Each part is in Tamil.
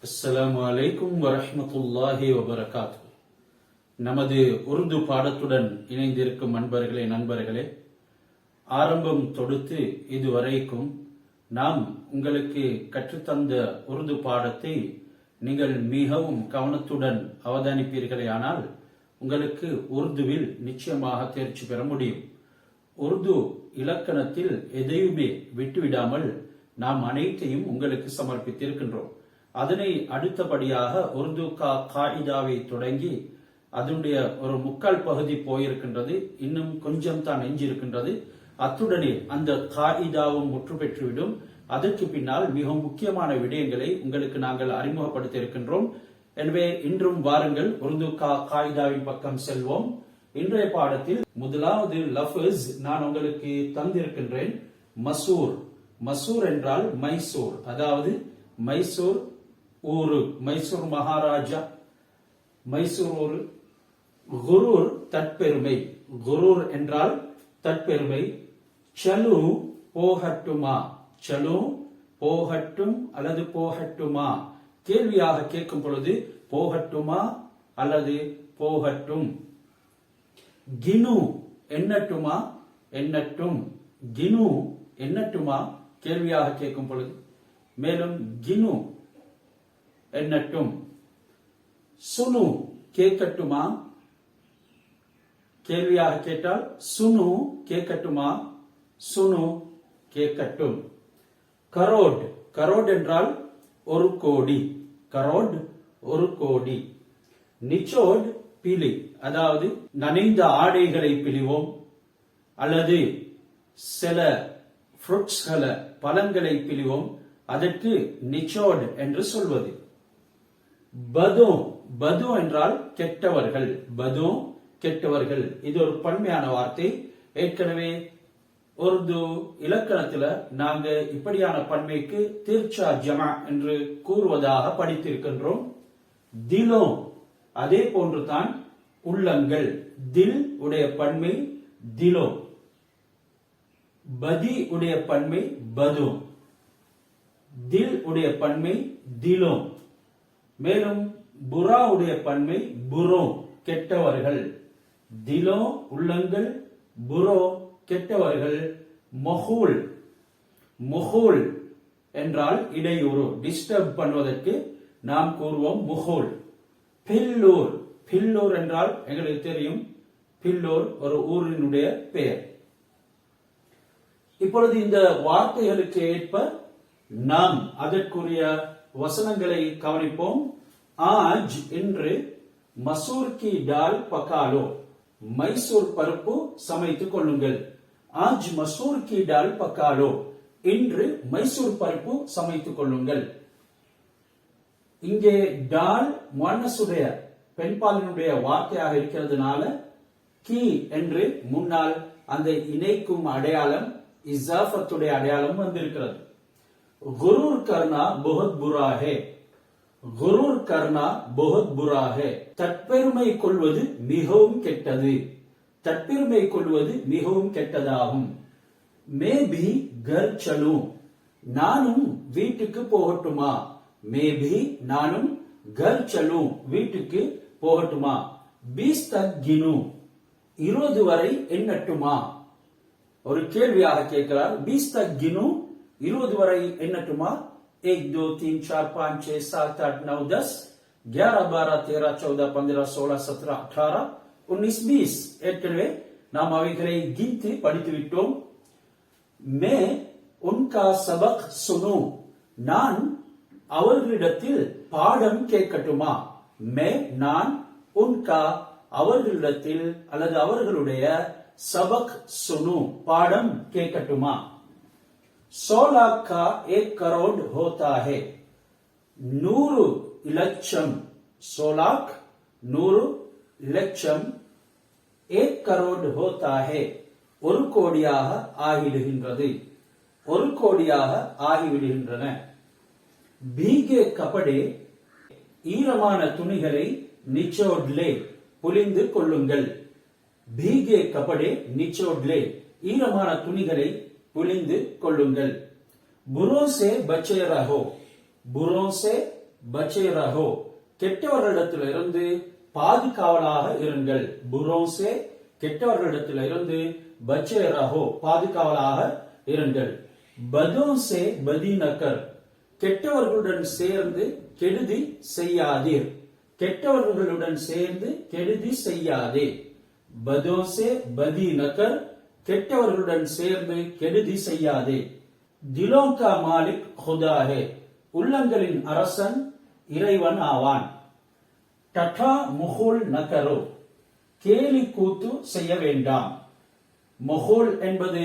அஸ்ஸலாமு அலைக்கும் வரஹ்மத்துல்லாஹி வபரகாத்து. நமது உருது பாடத்துடன் இணைந்திருக்கும் நண்பர்களே, ஆரம்பம் தொடுத்து இதுவரைக்கும் நாம் உங்களுக்கு கற்றுத்தந்த உருது பாடத்தை நீங்கள் மிகவும் கவனத்துடன் அவதானிப்பீர்களேயானால் உங்களுக்கு உருதுவில் நிச்சயமாக தேர்ச்சி பெற முடியும். உருது இலக்கணத்தில் எதையுமே விட்டுவிடாமல் நாம் அனைத்தையும் உங்களுக்கு சமர்ப்பித்திருக்கின்றோம். அதனை அடுத்தபடியாக உருது காயிதாவை தொடங்கி அதனுடைய ஒரு முக்கால் பகுதி போயிருக்கின்றது, இன்னும் கொஞ்சம் தான் எஞ்சியிருக்கின்றது. அத்துடனே அந்த காயிதாவும் முற்று பெற்றுவிடும். அதற்கு பின்னால் மிக முக்கியமான விடயங்களை உங்களுக்கு நாங்கள் அறிமுகப்படுத்த இருக்கின்றோம். எனவே இன்றும் வாருங்கள் உருது காயிதாவின் பக்கம் செல்வோம். இன்றைய பாடத்தில் முதலாவது லஃப்ஸ் நான் உங்களுக்கு தந்திருக்கின்றேன். மசூர். மசூர் என்றால் மைசூர், அதாவது மைசூர் ஊரு, மைசூர் மகாராஜா, மைசூர் ஊரு. குரூர் தற்பெருமை, குரூர் என்றால் தற்பெருமை. சலு போகட்டுமா, சலு போகட்டும் அல்லது போகட்டுமா, கேள்வியாக கேட்கும் பொழுது போகட்டுமா அல்லது போகட்டும். கினு எண்ணட்டுமா, எண்ணட்டும். கினு எண்ணட்டுமா, கேள்வியாக கேட்கும் பொழுது. மேலும் கினு எண்ணட்டும். சுனு கேட்கட்டுமா, கேள்வியாக கேட்டால் சுனு கேட்கட்டுமா, சுனு கேட்கட்டும். கரோட், கரோட் என்றால் ஒரு கோடி, கரோட் ஒரு கோடி. நிச்சோட் பிலி, அதாவது நனைந்த ஆடைகளை பிழிவோம் அல்லது சில ஃப்ரூட்ஸ்களை பழங்களை பிழிவோம், அதற்கு நிச்சோட் என்று சொல்வது. பது, பது என்றால் கெட்டவர்கள், பது கெட்டவர்கள். இது ஒரு பன்மையான வார்த்தை. ஏற்கனவே உருது இலக்கணத்துல நாங்க இப்படியான பன்மைக்கு தீர்ச்சா ஜமா என்று கூறுவதாக படித்திருக்கின்றோம். திலோ, அதே போன்றுதான் உள்ளங்கள். தில் உடைய பன்மை திலோ, பதி உடைய பன்மை பது, தில் உடைய பன்மை திலோ. மேலும் புரா உடைய பன்மை புரோ, கெட்டவர்கள். திலோ உள்ளங்கள், புரோ கெட்டவர்கள். மொஹூல், முஹூல் என்றால் இடையூறு, டிஸ்டர்ப் பண்ணுவதற்கு நாம் கூறுவோம் முஹூல். பில்லூர், பில்லூர் என்றால் எங்களுக்கு தெரியும், பில்லூர் ஒரு ஊரினுடைய பெயர். இப்பொழுது இந்த வார்த்தைகளுக்கு ஏற்ப நாம் அதற்குரிய வசனங்களை கவனிப்போம். ஆஜ் என்று மசூர் கி டால் பகாலோ, மைசூர் பருப்பு சமைத்துக் கொள்ளுங்கள். ஆஜ் மசூர் கி டால் பகாலோ, இன்று மைசூர் பருப்பு சமைத்துக் கொள்ளுங்கள். இங்கே டால் முன்னசுடைய பெண்பாலினுடைய வார்த்தையாக இருக்கிறதுனால கி என்று முன்னால் அந்த இணைக்கும் அடையாளம், இஸாஃபத்துடைய அடையாளம் வந்திருக்கிறது. गुरूर करना बहुत बुरा है, गुरूर करना बहुत बुरा है. தற்பெருமை கொள்வது மிகவும் கெட்டது, தற்பெருமை கொள்வது மிகவும் கெட்டதாகும். மே பி கர் சலூ, நானும் வீட்டுக்கு போகட்டுமா, மே பி நானும் கர் சலூ வீட்டுக்கு போகட்டுமா. 20 தக் கினு, 20 வரை எண்ணட்டுமா, ஒரு கேள்வியாக கேட்கிறார். 20 தக் கினு, 20 வரை எண்ணட்டுமா. 1 2 3 4 5 6 7 8 9 10 11 12 13 14 15 16 17 18 19 20. ஏற்கனவே நாம் அவைகளை கீத்து படித்து விட்டோம். மே உன்கா சபக் சுனு, நான் அவர்களிடத்தில் பாடம் கேட்கட்டுமா. மே நான், உன்கா அவர்களிடத்தில் அல்லது அவர்களுடைய, சபக் சுனு பாடம் கேட்கட்டுமா. 16 का 1 करोड़ होता है, 100 லட்சம். 16 100 லட்சம். 1 करोड़ होता है, ஒரு கோடியாக ஆகிவிடுகின்றது, ஒரு கோடியாக ஆகிவிடுகின்றன. பீகே கபடே, ஈரமான துணிகளை நிச்சோட்லே புலிந்து கொள்ளுங்கள். பீகே கபடே நிச்சோட்லே, ஈரமான துணிகளை புலிந்து கொள்ளுங்கள். புரோ சே பச்சே ரஹோ, புரோ சே பச்சே ரஹோ, கெட்டவர்களிடத்திலிருந்து பாதுகாவலாக இருங்கள். புரோசே, கெட்டவர்களிடத்திலிருந்து பச்சே ரஹோ, பாதுகாவலாக இருங்கள். பதோசே பதீனக்கர், கெட்டவர்களுடன் சேர்ந்து கெடுதி செய்யாதீர். கெட்டவர்களுடன் சேர்ந்து கெடுதி செய்யாதே. பதோசே பதீனக்கர், கெட்டவர்களுடன் சேர்ந்து கெடுதி செய்யாதே. திலோங்கா மாலிக் ஹுதாஹே, உள்ளங்களின் அரசன் இறைவன் ஆவான். டட்டா முகூல் நகரோ, கேலி கூத்து செய்ய வேண்டாம். முகூல் என்பது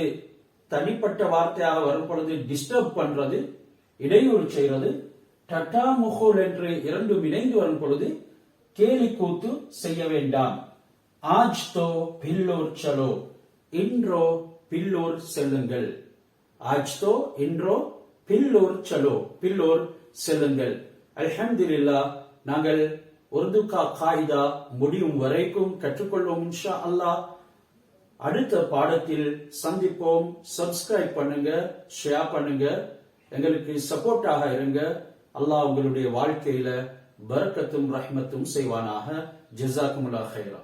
தனிப்பட்ட வார்த்தையாக வரும் பொழுது டிஸ்டர்ப் பண்றது, இடையூறு செய்வது. டட்டா முகூல் என்று இரண்டும் இணைந்து வரும் பொழுது கேலி கூத்து செய்ய வேண்டாம். ஆஜ் தோ பில்லோர் சலோ, இன்றோ பில்லோர் செல்லுங்கள். ஆஜ் தோ, இன்றோ, பில்லோர் சலோ, பில்லோர் செல்லுங்கள். அல்ஹம்துலில்லாஹ், நாங்கள் உருது கா காயிதா முடியும் வரைக்கும் கற்றுக்கொள்வோம் இன்ஷா அல்லாஹ். அடுத்த பாடத்தில் சந்திப்போம். சப்ஸ்கிரைப் பண்ணுங்க, ஷேர் பண்ணுங்க, எங்களுக்கு சப்போர்ட்டாக இருங்க. அல்லாஹ் உங்களுடைய வாழ்க்கையில பரக்கத்தும் ரஹ்மத்தும் செய்வானாக. ஜஸாக்குமுல்லாஹ் கைரா.